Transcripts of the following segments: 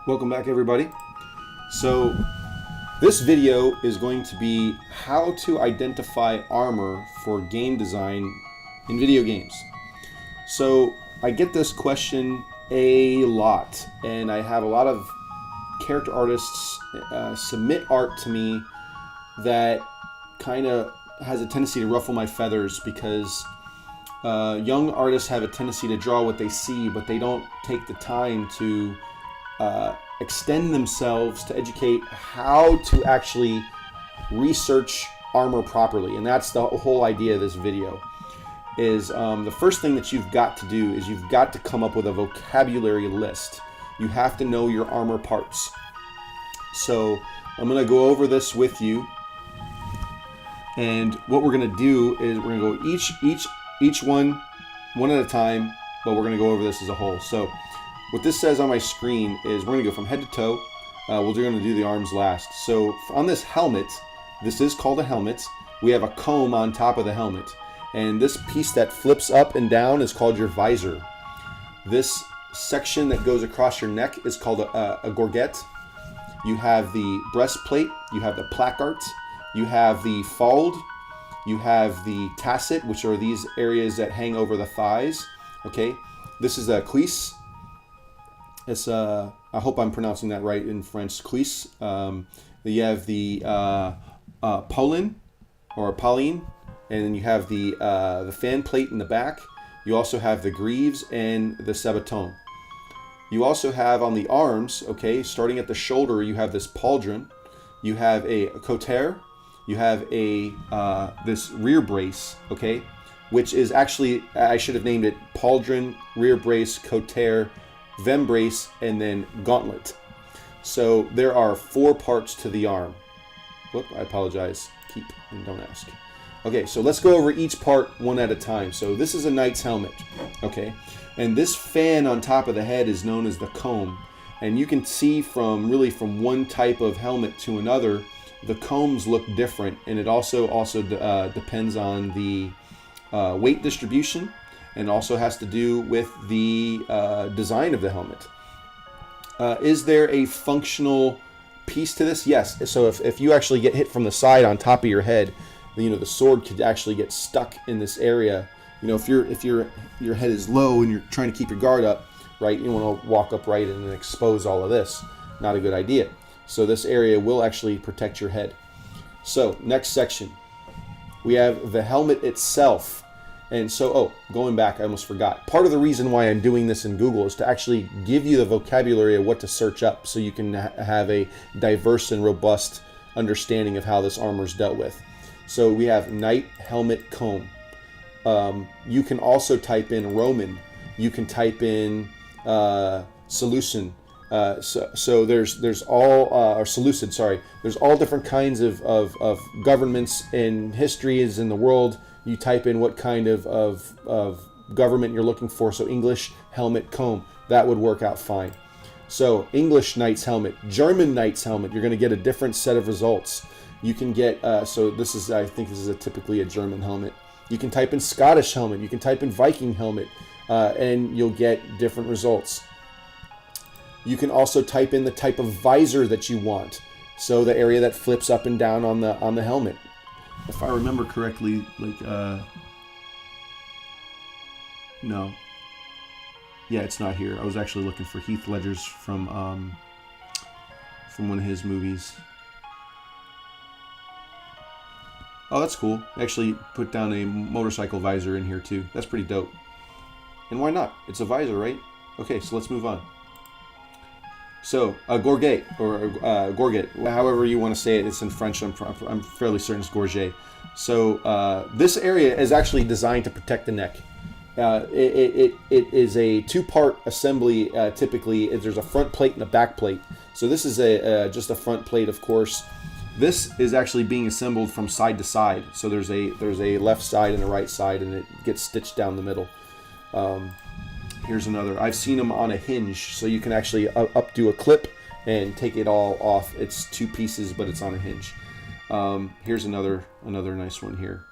Welcome back, everybody. So this video is going to be how to identify armor for game design in video games. So I get this question a lot, and I have a lot of character artists submit art to me that kind of has a tendency to ruffle my feathers because young artists have a tendency to draw what they see, but they don't take the time to extend themselves to educate how to actually research armor properly. And that's the whole idea of this video. Is the first thing that you've got to do is you've got to come up with a vocabulary list. You have to know your armor parts. So I'm going to go over this with you, and what we're going to do is we're going to go each one at a time, but we're going to go over this as a whole. So what this says on my screen is we're going to go from head to toe. We're going to do the arms last. So on this helmet, this is called a helmet. We have a comb on top of the helmet. And this piece that flips up and down is called your visor. This section that goes across your neck is called a gorget. You have the breastplate, you have the placards, you have the fold, you have the tasset, which are these areas that hang over the thighs. Okay, this is a cuisse. It's I hope I'm pronouncing that right in French. Cuisse. You have the Paulin or Pauline, and then you have the fan plate in the back. You also have the Greaves and the sabaton. You also have on the arms, okay, starting at the shoulder, you have this pauldron. You have a cotter. You have a this rear brace, okay, which is actually, I should have named it pauldron, rear brace, cotter, vembrace, and then gauntlet. So there are 4 parts to the arm. Whoop, I apologize. Keep and don't ask. Okay, so let's go over each part one at a time. So this is a knight's helmet, okay? And this fan on top of the head is known as the comb. And you can see from one type of helmet to another, the combs look different. And it also depends on the weight distribution, and also has to do with the design of the helmet. Is there a functional piece to this? Yes. So if you actually get hit from the side on top of your head, the sword could actually get stuck in this area. If your head is low and you're trying to keep your guard up, right, you want to walk upright and expose all of this. Not a good idea. So this area will actually protect your head. So next section, we have the helmet itself. And so, going back, I almost forgot. Part of the reason why I'm doing this in Google is to actually give you the vocabulary of what to search up so you can have a diverse and robust understanding of how this armor is dealt with. So we have knight, helmet, comb. You can also type in Roman. You can type in Seleucid. So there's all or Seleucid. Sorry, there's all different kinds of governments and histories in the world. You type in what kind of government you're looking for. So English, helmet, comb. That would work out fine. So English knight's helmet, German knight's helmet. You're going to get a different set of results. You can get, so this is, I think this is typically a German helmet. You can type in Scottish helmet. You can type in Viking helmet, and you'll get different results. You can also type in the type of visor that you want. So the area that flips up and down on the helmet. If I remember correctly, no. Yeah, it's not here. I was actually looking for Heath Ledger's from one of his movies. Oh, that's cool. I actually put down a motorcycle visor in here too. That's pretty dope. And why not? It's a visor, right? Okay, so let's move on. So, a gorget, or gorget, however you want to say it. It's in French. I'm fairly certain it's gorget. So, this area is actually designed to protect the neck. It is a 2-part assembly. Typically, there's a front plate and a back plate. So this is just a front plate, of course. This is actually being assembled from side to side. So there's a left side and a right side, and it gets stitched down the middle. Here's another. I've seen them on a hinge, so you can actually updo a clip and take it all off. It's 2 pieces, but it's on a hinge. Here's another nice one here.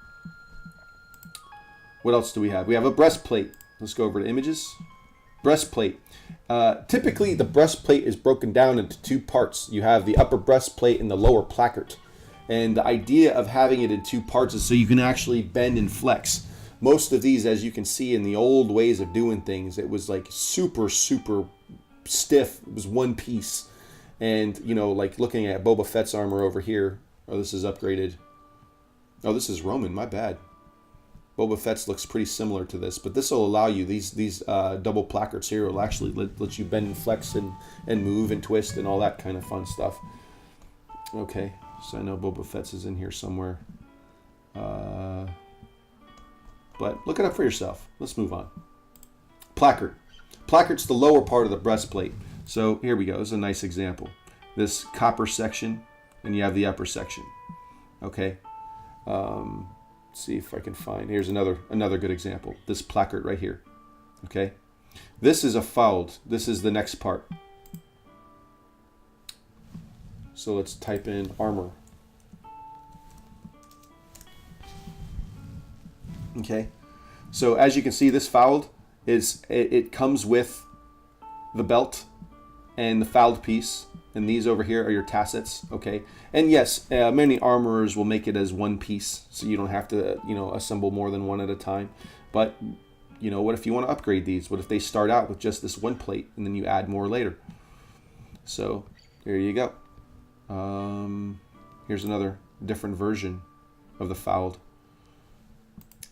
What else do we have? We have a breastplate. Let's go over to images. breastplate. Typically, the breastplate is broken down into two parts. You have the upper breastplate and the lower placard. And the idea of having it in two parts is so you can actually bend and flex. Most of these, as you can see in the old ways of doing things, it was like super, super stiff. It was one piece. And, you know, like looking at Boba Fett's armor over here. Oh, this is upgraded. Oh, this is Roman. My bad. Boba Fett's looks pretty similar to this, but this will allow you, these double placards here will actually let you bend and flex and move and twist and all that kind of fun stuff. Okay, so I know Boba Fett's is in here somewhere. But look it up for yourself. Let's move on. Placard. Placard's the lower part of the breastplate. So here we go. This is a nice example. This copper section, and you have the upper section. Okay. See if I can find. Here's another good example. This placard right here. Okay, this is a fouled. This is the next part. So let's type in armor. Okay, so as you can see, this fouled is it comes with the belt and the fouled piece. And these over here are your tassets, okay? And yes, many armorers will make it as one piece, so you don't have to, you know, assemble more than one at a time. But, you know, what if you want to upgrade these? What if they start out with just this one plate, and then you add more later? So, there you go. Here's another different version of the fouled.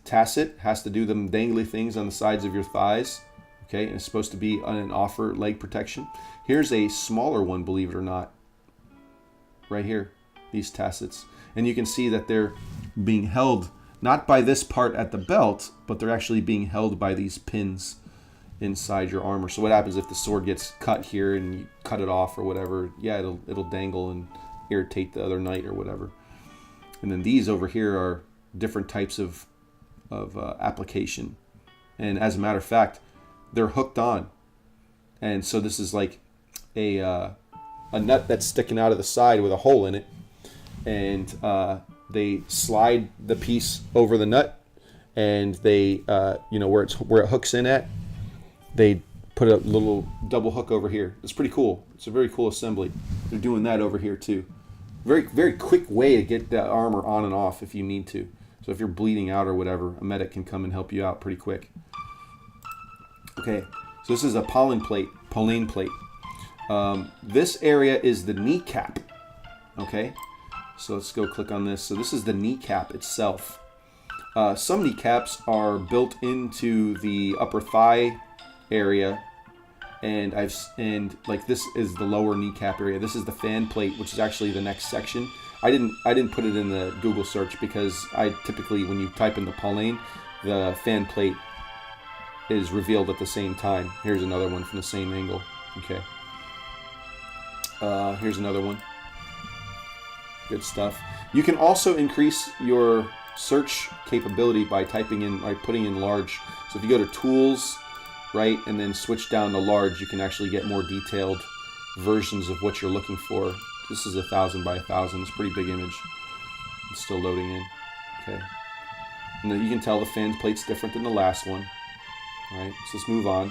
Tasset has to do them dangly things on the sides of your thighs. Okay, and it's supposed to be an offer leg protection. Here's a smaller one, believe it or not. Right here, these tassets. And you can see that they're being held not by this part at the belt, but they're actually being held by these pins inside your armor. So what happens if the sword gets cut here and you cut it off or whatever? Yeah, it'll dangle and irritate the other knight or whatever. And then these over here are different types of application. And as a matter of fact, they're hooked on, and so this is like a nut that's sticking out of the side with a hole in it, and they slide the piece over the nut, and they you know where it hooks in at, they put a little double hook over here. It's pretty cool. It's a very cool assembly. They're doing that over here too. Very, very quick way to get the armor on and off if you need to. So if you're bleeding out or whatever, a medic can come and help you out pretty quick. Okay, so this is a pollen plate. This area is the kneecap. Okay, so let's go click on this. So this is the kneecap itself. Some kneecaps are built into the upper thigh area, and like this is the lower kneecap area. This is the fan plate, which is actually the next section. I didn't put it in the Google search because I typically, when you type in the Pauline, the fan plate is revealed at the same time. Here's another one from the same angle. Okay. Here's another one. Good stuff. You can also increase your search capability by putting in large. So if you go to tools, right, and then switch down to large, you can actually get more detailed versions of what you're looking for. This is 1,000 by 1,000. It's a pretty big image. It's still loading in. Okay. And then you can tell the fan plate's different than the last one. All right, so let's move on.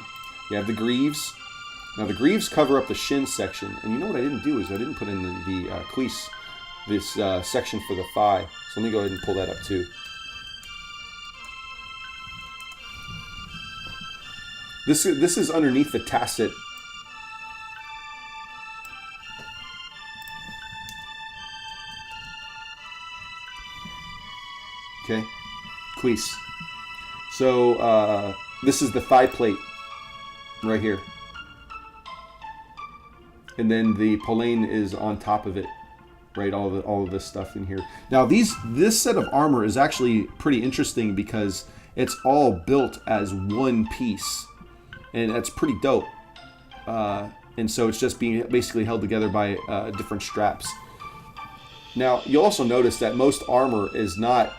You have the Greaves. Now the Greaves cover up the shin section, and you know what I didn't do is I didn't put in the cuisse, this section for the thigh. So let me go ahead and pull that up too. This is underneath the Tasset. Okay, cuisse. So this is the thigh plate right here. And then the Pauline is on top of it, right? All of this stuff in here. Now this set of armor is actually pretty interesting because it's all built as one piece, and that's pretty dope. And so it's just being basically held together by different straps. Now you'll also notice that most armor is not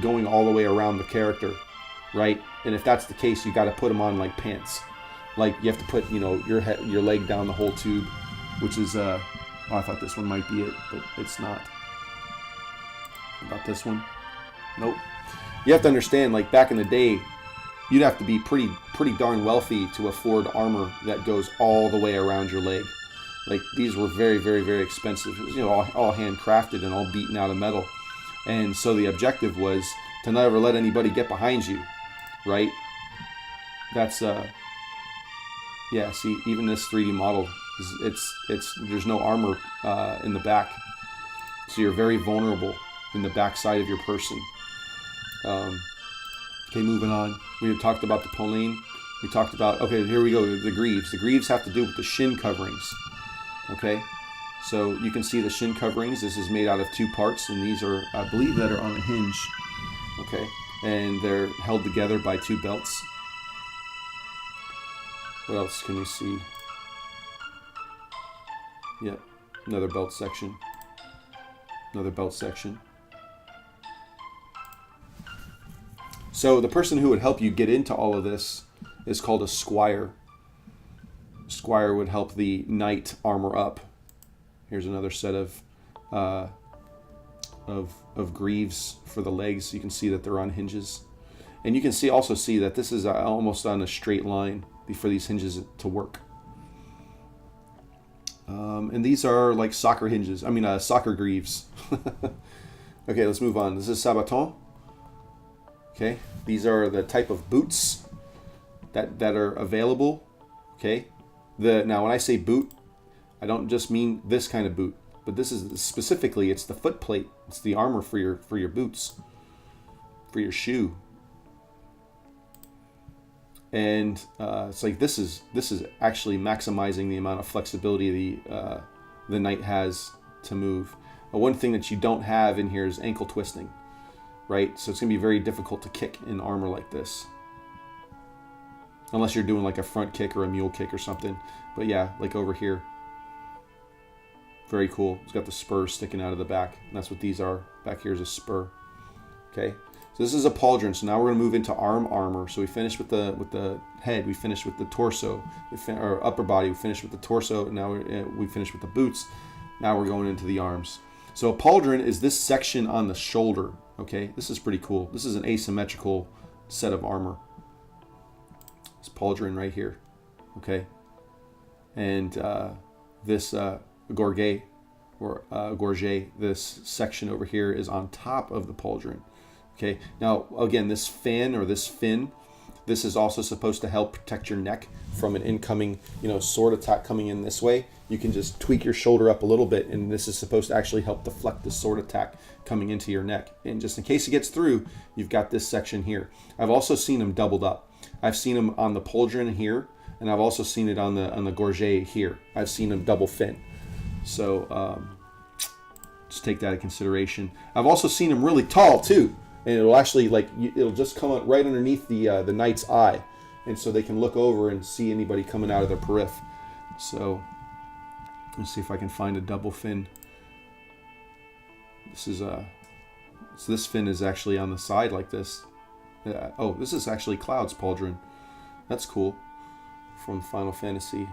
going all the way around the character, right? And if that's the case, you got to put them on like pants. Like you have to put, you know, your leg down the whole tube, which is oh, I thought this one might be it, but it's not. About this one? Nope. You have to understand, like back in the day, you'd have to be pretty pretty darn wealthy to afford armor that goes all the way around your leg. Like, these were very, very, very expensive. It was, you know, all handcrafted and all beaten out of metal. And so the objective was to never let anybody get behind you, right? That's yeah. See, even this 3D model, there's no armor in the back, so you're very vulnerable in the back side of your person. Okay, moving on. We had talked about the Pauline. We talked about, okay, here we go, the Greaves. The Greaves have to do with the shin coverings. Okay, so you can see the shin coverings. This is made out of 2 parts, and these are, I believe, that are on a hinge. Okay, and they're held together by 2 belts. What else can we see? Yep, another belt section. Another belt section. So the person who would help you get into all of this is called a squire. Squire would help the knight armor up. Here's another set of greaves for the legs. You can see that they're on hinges, and you can also see that this is almost on a straight line for these hinges to work. And these are like soccer hinges. I mean, soccer greaves. Okay, let's move on. This is sabaton. Okay, these are the type of boots that are available. Okay, now when I say boot, I don't just mean this kind of boot, but this is specifically, it's the foot plate. It's the armor for your boots, for your shoe. And it's like this is actually maximizing the amount of flexibility the knight has to move. One thing that you don't have in here is ankle twisting, right? So it's gonna be very difficult to kick in armor like this, unless you're doing like a front kick or a mule kick or something. But yeah, like over here, very cool. It's got the spurs sticking out of the back, and that's what these are. Back here is a spur. Okay. So this is a pauldron. So now we're going to move into arm armor. So we finished with the head. We finished with the torso, or upper body. We finished with the torso. And now we finished with the boots. Now we're going into the arms. So a pauldron is this section on the shoulder. Okay, this is pretty cool. This is an asymmetrical set of armor. This pauldron right here. Okay, and this gorget or gorget, this section over here is on top of the pauldron. Okay, now again, this fin or this fin, this is also supposed to help protect your neck from an incoming, sword attack coming in this way. You can just tweak your shoulder up a little bit, and this is supposed to actually help deflect the sword attack coming into your neck. And just in case it gets through, you've got this section here. I've also seen them doubled up. I've seen them on the pauldron here, and I've also seen it on the gorget here. I've seen them double fin. So just take that into consideration. I've also seen them really tall too. And it'll actually, it'll just come out right underneath the knight's eye, and so they can look over and see anybody coming out of their periph. So let's see if I can find a double fin. This is so this fin is actually on the side like this. Oh, this is actually Cloud's pauldron. That's cool. From Final Fantasy.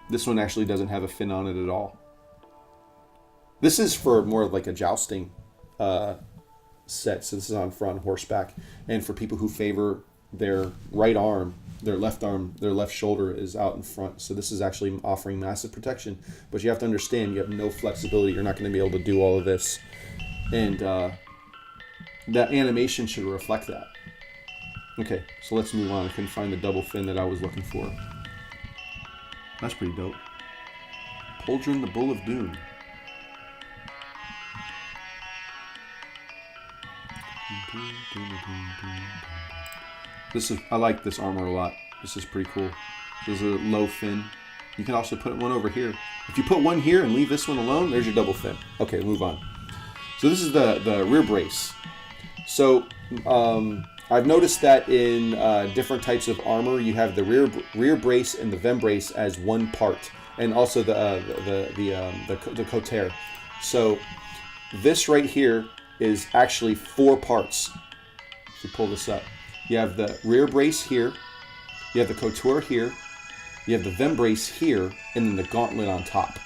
This one actually doesn't have a fin on it at all. This is for more of like a jousting set. So this is on horseback. And for people who favor their right arm, their left shoulder is out in front. So this is actually offering massive protection. But you have to understand, you have no flexibility. You're not going to be able to do all of this. And that animation should reflect that. Okay, so let's move on. I couldn't find the double fin that I was looking for. That's pretty dope. Pauldron the Bull of Doom. I like this armor a lot. This is pretty cool. This is a low fin. You can also put one over here. If you put one here and leave this one alone, there's your double fin. Okay, move on. So this is the rear brace. So I've noticed that in different types of armor, you have the rear brace and the vem brace as one part, and also the cotere. So this right here is actually 4 parts. If you pull this up, you have the rear brace here, you have the couture here, you have the vem brace here, and then the gauntlet on top.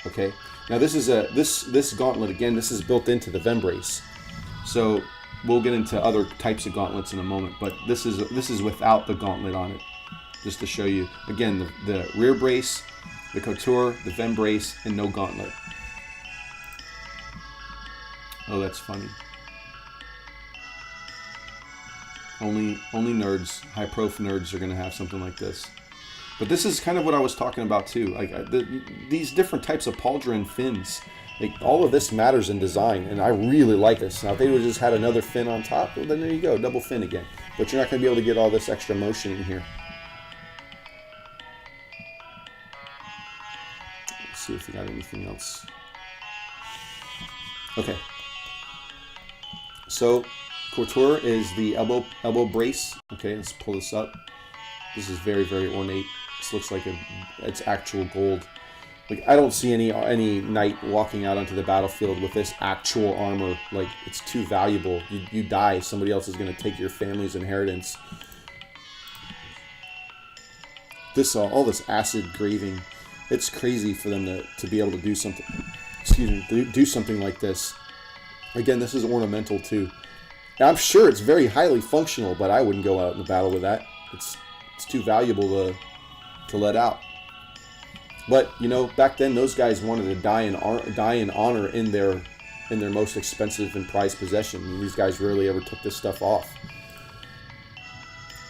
Okay. Now this is this gauntlet again. This is built into the vem brace. So we'll get into other types of gauntlets in a moment, but this is without the gauntlet on it, just to show you again the rear brace, the couture, the vem brace, and no gauntlet. Oh, that's funny. Only nerds, high prof nerds are gonna have something like this. But this is kind of what I was talking about too. Like these different types of pauldron fins, like all of this matters in design, and I really like this. Now if they would have just had another fin on top, well, then there you go, double fin again. But you're not gonna be able to get all this extra motion in here. Let's see if we got anything else. Okay. So couture is the elbow brace. Okay, let's pull this up. This is very, very ornate. This looks like it's actual gold. Like I don't see any knight walking out onto the battlefield with this actual armor. Like it's too valuable. You die, somebody else is going to take your family's inheritance. This all this acid graving, it's crazy for them to be able to do something. Excuse me, do something like this. Again, this is ornamental too. I'm sure it's very highly functional, but I wouldn't go out in the battle with that. It's too valuable to let out. But you know, back then those guys wanted to die in honor in their most expensive and prized possession. I mean, these guys rarely ever took this stuff off.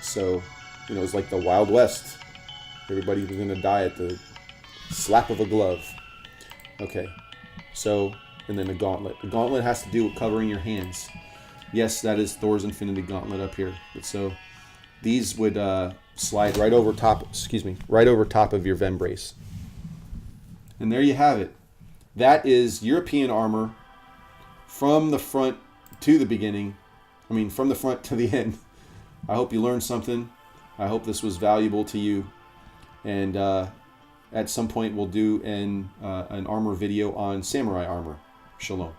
So, you know, it was like the Wild West. Everybody was going to die at the slap of a glove. Okay, so, and then the gauntlet. The gauntlet has to do with covering your hands. Yes, that is Thor's Infinity Gauntlet up here. But so these would slide right over top. Excuse me, right over top of your vem brace. And there you have it. That is European armor from the front to the beginning. I mean, from the front to the end. I hope you learned something. I hope this was valuable to you. And at some point, we'll do an armor video on samurai armor. Shalom.